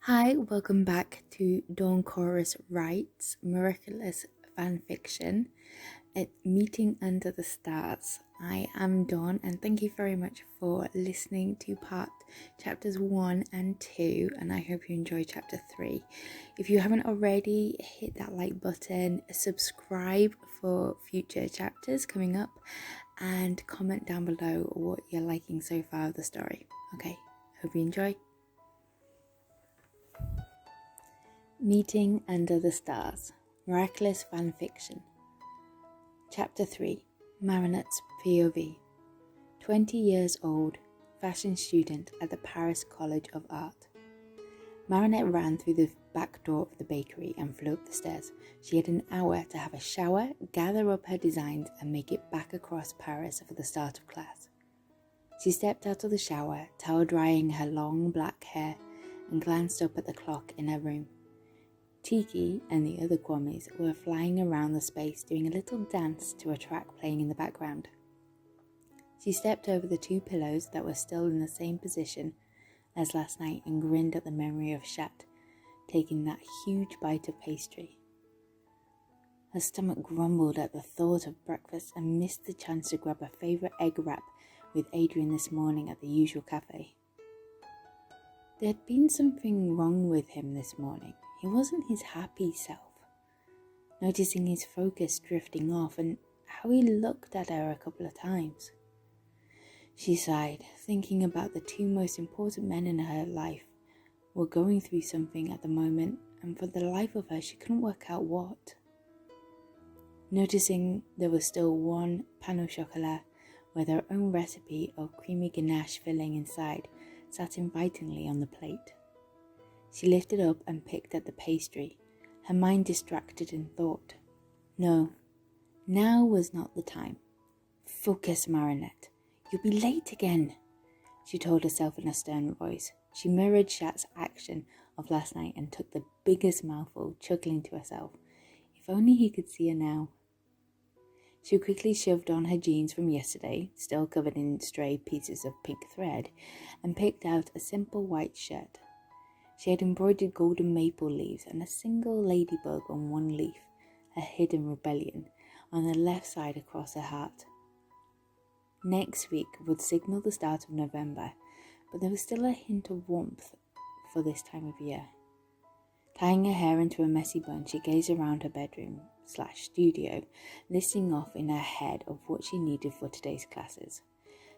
Hi, welcome back to Dawn Chorus Writes Miraculous Fanfiction at Meeting Under the Stars. I am Dawn and thank you very much for listening to chapters 1 and 2, and I hope you enjoy chapter 3. If you haven't already, hit that like button, subscribe for future chapters coming up, and comment down below what you're liking so far of the story. Okay, hope you enjoy. Meeting Under the Stars, Miraculous Fanfiction. Chapter 3, Marinette's POV. 20 years old, fashion student at the Paris College of Art. Marinette ran through the back door of the bakery and flew up the stairs. She had an hour to have a shower, gather up her designs, and make it back across Paris for the start of class. She stepped out of the shower, towel drying her long black hair, and glanced up at the clock in her room. Tiki and the other Kwamis were flying around the space doing a little dance to a track playing in the background. She stepped over the two pillows that were still in the same position as last night and grinned at the memory of Chat, taking that huge bite of pastry. Her stomach grumbled at the thought of breakfast and missed the chance to grab a favourite egg wrap with Adrien this morning at the usual cafe. There had been something wrong with him this morning. He wasn't his happy self. Noticing his focus drifting off and how he looked at her a couple of times. She sighed, thinking about the two most important men in her life were going through something at the moment, and for the life of her she couldn't work out what. Noticing there was still one pain au chocolat with her own recipe of creamy ganache filling inside sat invitingly on the plate. She lifted up and picked at the pastry, her mind distracted in thought. No, now was not the time. Focus, Marinette. You'll be late again, she told herself in a stern voice. She mirrored Chat's action of last night and took the biggest mouthful, chuckling to herself. If only he could see her now. She quickly shoved on her jeans from yesterday, still covered in stray pieces of pink thread, and picked out a simple white shirt. She had embroidered golden maple leaves and a single ladybug on one leaf, a hidden rebellion, on the left side across her heart. Next week would signal the start of November, but there was still a hint of warmth for this time of year. Tying her hair into a messy bun, she gazed around her bedroom/studio, listing off in her head of what she needed for today's classes.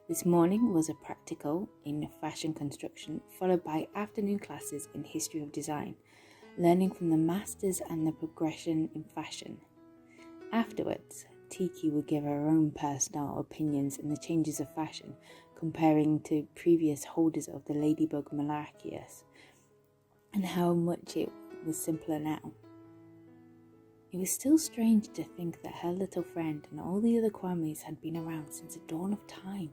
This morning was a practical in fashion construction, followed by afternoon classes in history of design, learning from the masters and the progression in fashion. Afterwards, Tiki would give her own personal opinions in the changes of fashion, comparing to previous holders of the Ladybug Miraculous, and how much it was simpler now. It was still strange to think that her little friend and all the other Kwamis had been around since the dawn of time.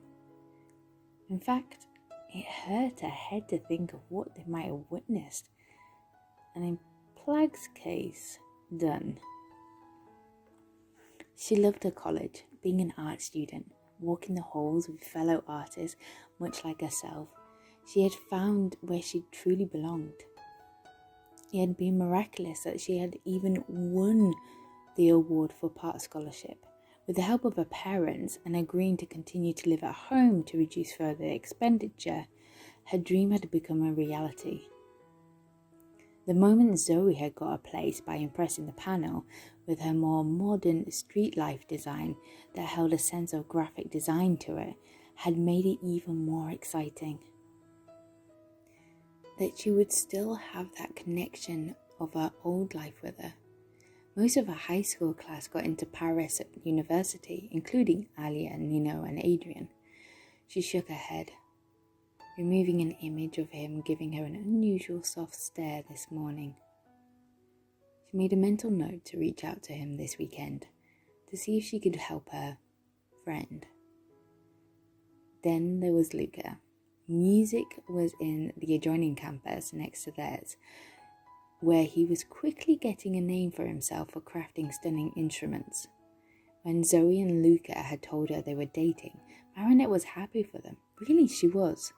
In fact, it hurt her head to think of what they might have witnessed. And in Plag's case, done. She loved her college, being an art student, walking the halls with fellow artists, much like herself. She had found where she truly belonged. It had been miraculous that she had even won the award for part scholarship. With the help of her parents and agreeing to continue to live at home to reduce further expenditure, her dream had become a reality. The moment Zoe had got a place by impressing the panel with her more modern street life design that held a sense of graphic design to it, had made it even more exciting. That she would still have that connection of her old life with her. Most of her high school class got into Paris at university, including Alia, Nino and Adrien. She shook her head, removing an image of him giving her an unusual soft stare this morning. She made a mental note to reach out to him this weekend to see if she could help her friend. Then there was Luca. Music was in the adjoining campus next to theirs, where he was quickly getting a name for himself for crafting stunning instruments. When Zoe and Luca had told her they were dating, Marinette was happy for them. Really, she was.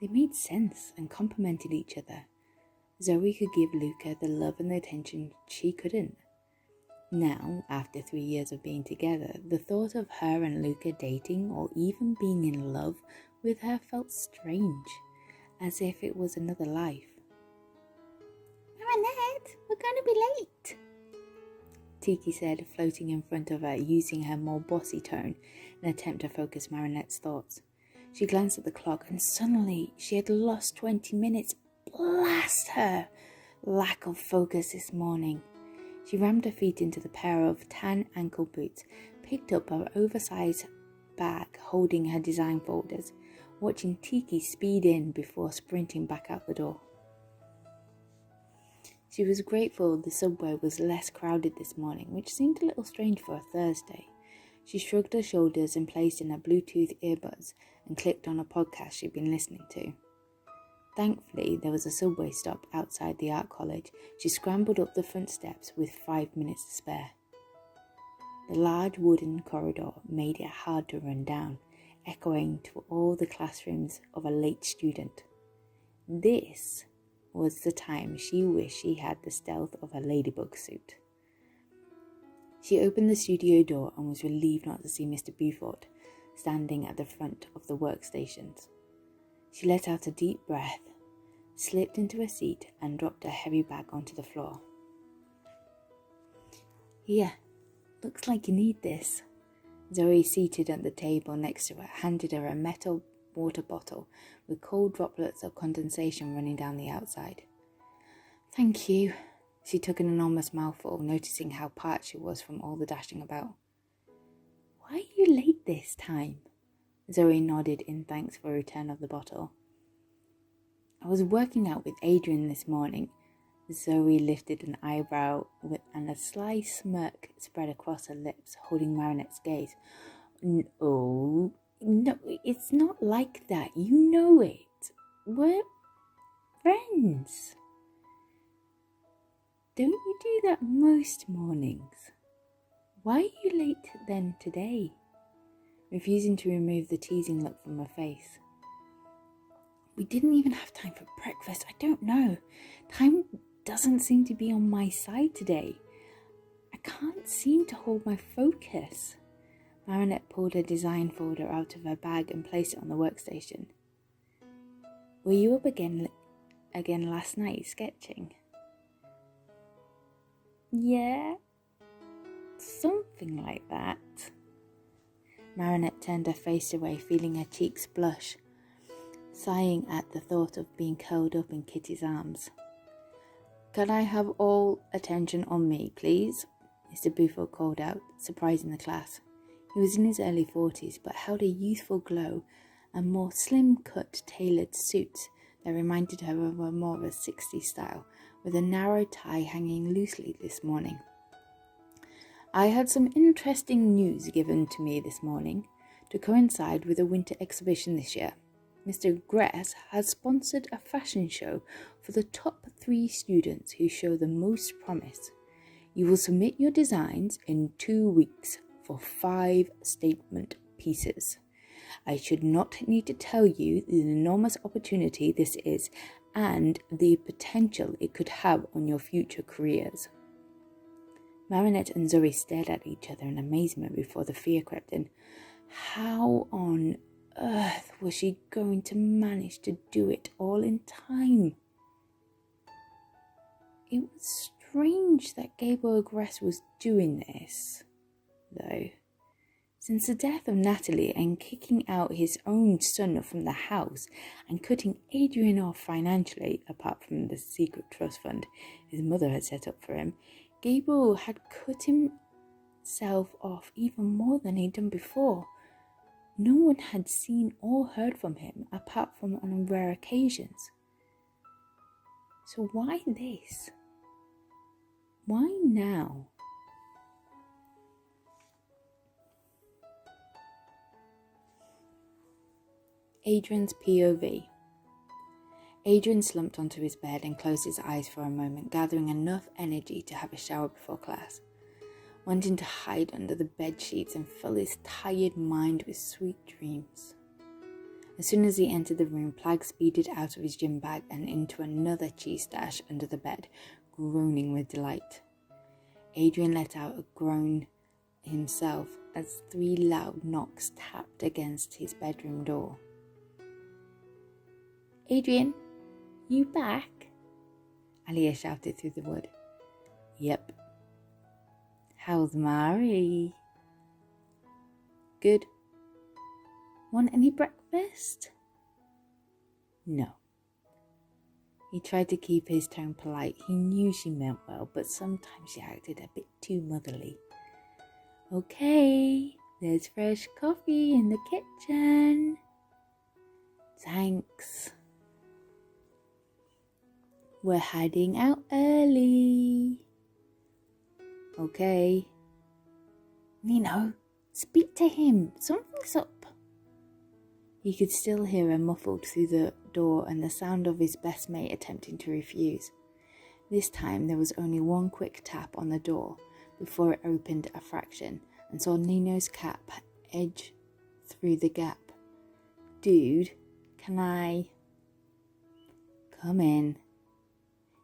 They made sense and complemented each other. Zoe could give Luca the love and the attention she couldn't. Now, after 3 years of being together, the thought of her and Luca dating or even being in love with her felt strange, as if it was another life. "Marinette, we're going to be late," Tiki said, floating in front of her, using her more bossy tone in an attempt to focus Marinette's thoughts. She glanced at the clock and suddenly she had lost 20 minutes. Blast her! Lack of focus this morning. She rammed her feet into the pair of tan ankle boots, picked up her oversized bag holding her design folders, watching Tiki speed in before sprinting back out the door. She was grateful the subway was less crowded this morning, which seemed a little strange for a Thursday. She shrugged her shoulders and placed in her Bluetooth earbuds and clicked on a podcast she'd been listening to. Thankfully, there was a subway stop outside the art college. She scrambled up the front steps with 5 minutes to spare. The large wooden corridor made it hard to run down, echoing to all the classrooms of a late student. This was the time she wished she had the stealth of a ladybug suit. She opened the studio door and was relieved not to see Mr. Beaufort standing at the front of the workstations. She let out a deep breath, slipped into a seat and dropped her heavy bag onto the floor. "Here, looks like you need this." Zoe, seated at the table next to her, handed her a metal water bottle with cold droplets of condensation running down the outside. "Thank you." She took an enormous mouthful, noticing how parched she was from all the dashing about. "Why are you late this time?" Zoe nodded in thanks for a return of the bottle. "I was working out with Adrien this morning." Zoe lifted an eyebrow and a sly smirk spread across her lips, holding Marinette's gaze. No, it's not like that. You know it. We're friends. Don't you do that most mornings? Why are you late then today?" Refusing to remove the teasing look from her face. "We didn't even have time for breakfast. I don't know. Time doesn't seem to be on my side today. I can't seem to hold my focus." Marinette pulled her design folder out of her bag and placed it on the workstation. "Were you up again last night sketching?" "Yeah, something like that." Marinette turned her face away, feeling her cheeks blush, sighing at the thought of being curled up in Kitty's arms. "Can I have all attention on me, please?" Mr. Beaufort called out, surprising the class. He was in his early 40s, but held a youthful glow and more slim-cut, tailored suits that reminded her of a more of a 60s style, with a narrow tie hanging loosely this morning. "I had some interesting news given to me this morning to coincide with the winter exhibition this year. Mr. Gress has sponsored a fashion show for the top 3 students who show the most promise. You will submit your designs in 2 weeks for 5 statement pieces. I should not need to tell you the enormous opportunity this is and the potential it could have on your future careers." Marinette and Zoe stared at each other in amazement before the fear crept in. How on earth was she going to manage to do it all in time? It was strange that Gabriel Gress was doing this, though. Since the death of Natalie and kicking out his own son from the house and cutting Adrien off financially, apart from the secret trust fund his mother had set up for him, Gabriel had cut himself off even more than he'd done before. No one had seen or heard from him apart from on rare occasions. So why this? Why now? Adrien's POV. Adrien slumped onto his bed and closed his eyes for a moment, gathering enough energy to have a shower before class, wanting to hide under the bed sheets and fill his tired mind with sweet dreams. As soon as he entered the room, Plag speeded out of his gym bag and into another cheese stash under the bed, groaning with delight. Adrien let out a groan himself as 3 loud knocks tapped against his bedroom door. "Adrien, you back?" Alia shouted through the wood. "Yep." "How's Mari?" "Good." "Want any breakfast?" "No." He tried to keep his tone polite. He knew she meant well, but sometimes she acted a bit too motherly. "Okay, there's fresh coffee in the kitchen." "Thanks." "We're heading out early." "Okay." "Nino, speak to him. Something's up." He could still hear her muffled through the door and the sound of his best mate attempting to refuse. This time there was only one quick tap on the door before it opened a fraction and saw Nino's cap edge through the gap. "Dude, can I?" "Come in."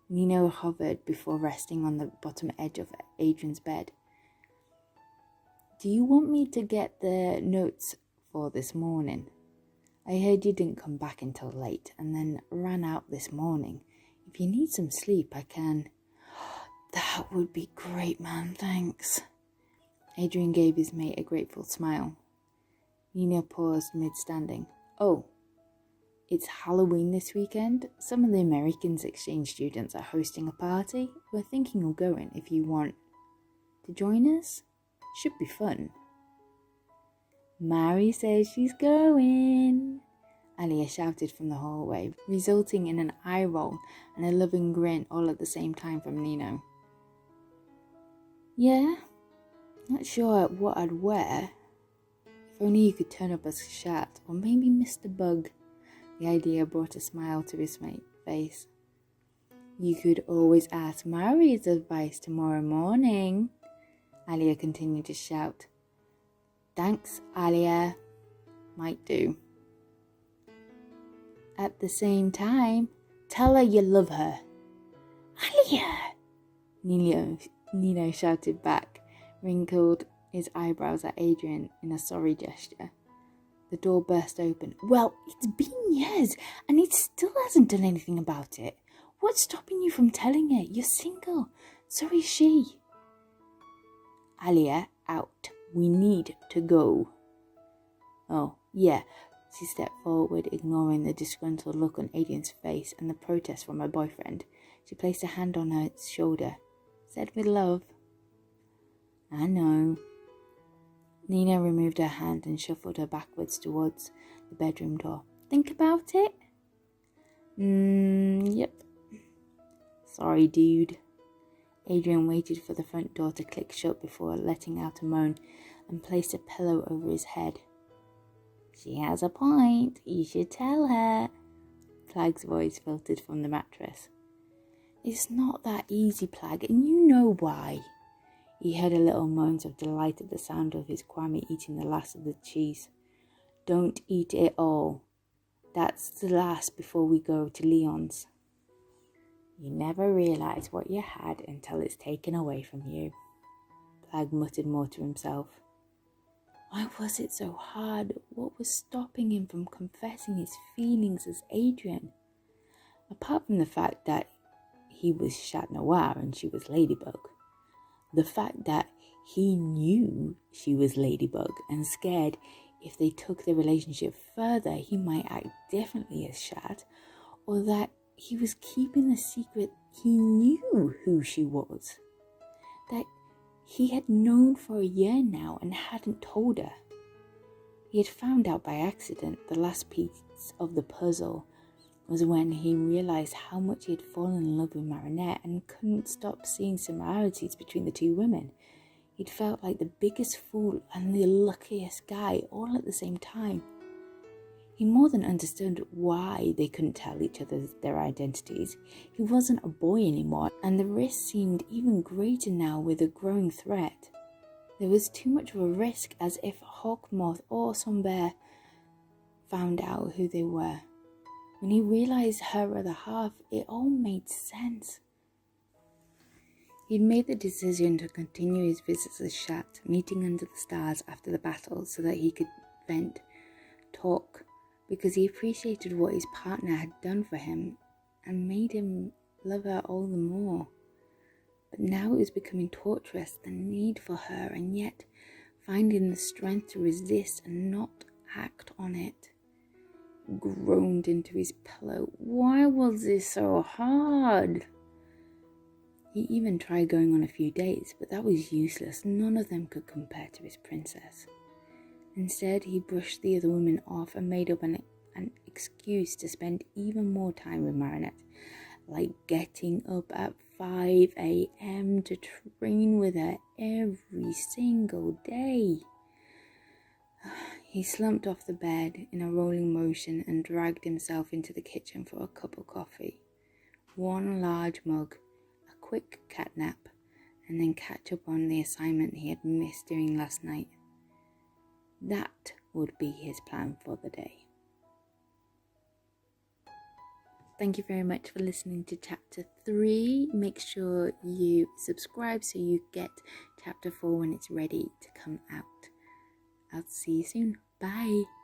Nino hovered before resting on the bottom edge of Adrien's bed. "Do you want me to get the notes for this morning? I heard you didn't come back until late and then ran out this morning. If you need some sleep, I can." "That would be great, man, thanks." Adrien gave his mate a grateful smile. Nina paused mid-standing. "Oh, it's Halloween this weekend. Some of the Americans exchange students are hosting a party. We're thinking of going if you want to join us. Should be fun." "Mari says she's going," Alia shouted from the hallway, resulting in an eye roll and a loving grin all at the same time from Nino. "Yeah, not sure what I'd wear. If only you could turn up as Chat, or maybe Mr. Bug." The idea brought a smile to his face. "You could always ask Mari's advice tomorrow morning," Alia continued to shout. "Thanks, Alia." "Might do." "At the same time, tell her you love her." "Alia!" Nino shouted back, wrinkled his eyebrows at Adrien in a sorry gesture. The door burst open. "Well, it's been years, and he still hasn't done anything about it. What's stopping you from telling her? You're single. So is she." "Alia, out. We need to go." "Oh, yeah." She stepped forward, ignoring the disgruntled look on Adrien's face and the protest from her boyfriend. She placed a hand on her shoulder. "Said with love." "I know." Nina removed her hand and shuffled her backwards towards the bedroom door. "Think about it?" Yep." "Sorry, dude." Adrien waited for the front door to click shut before letting out a moan and placed a pillow over his head. "She has a point. You should tell her." Plag's voice filtered from the mattress. "It's not that easy, Plag, and you know why." He heard a little moans of delight at the sound of his Kwame eating the last of the cheese. "Don't eat it all. That's the last before we go to Leon's." "You never realise what you had until it's taken away from you," Plag muttered more to himself. Why was it so hard? What was stopping him from confessing his feelings as Adrien? Apart from the fact that he was Chat Noir and she was Ladybug. The fact that he knew she was Ladybug and scared if they took the relationship further he might act differently as Chat, or that he was keeping the secret he knew who she was. That he had known for a year now and hadn't told her. He had found out by accident. The last piece of the puzzle was when he realised how much he had fallen in love with Marinette and couldn't stop seeing similarities between the two women. He'd felt like the biggest fool and the luckiest guy all at the same time. He more than understood why they couldn't tell each other their identities. He wasn't a boy anymore, and the risk seemed even greater now with a growing threat. There was too much of a risk, as if Hawkmoth or Sombre found out who they were. When he realized her other half, it all made sense. He'd made the decision to continue his visits to Chat, meeting under the stars after the battle so that he could vent, talk, because he appreciated what his partner had done for him and made him love her all the more. But now it was becoming torturous, the need for her, and yet finding the strength to resist and not act on it. Groaned into his pillow. Why was this so hard? He even tried going on a few dates, but that was useless. None of them could compare to his princess. Instead, he brushed the other women off and made up an excuse to spend even more time with Marinette, like getting up at 5 a.m. to train with her every single day. He slumped off the bed in a rolling motion and dragged himself into the kitchen for a cup of coffee, one large mug, a quick cat nap, and then catch up on the assignment he had missed doing last night. That would be his plan for the day. Thank you very much for listening to chapter 3. Make sure you subscribe so you get chapter 4 when it's ready to come out. I'll see you soon. Bye.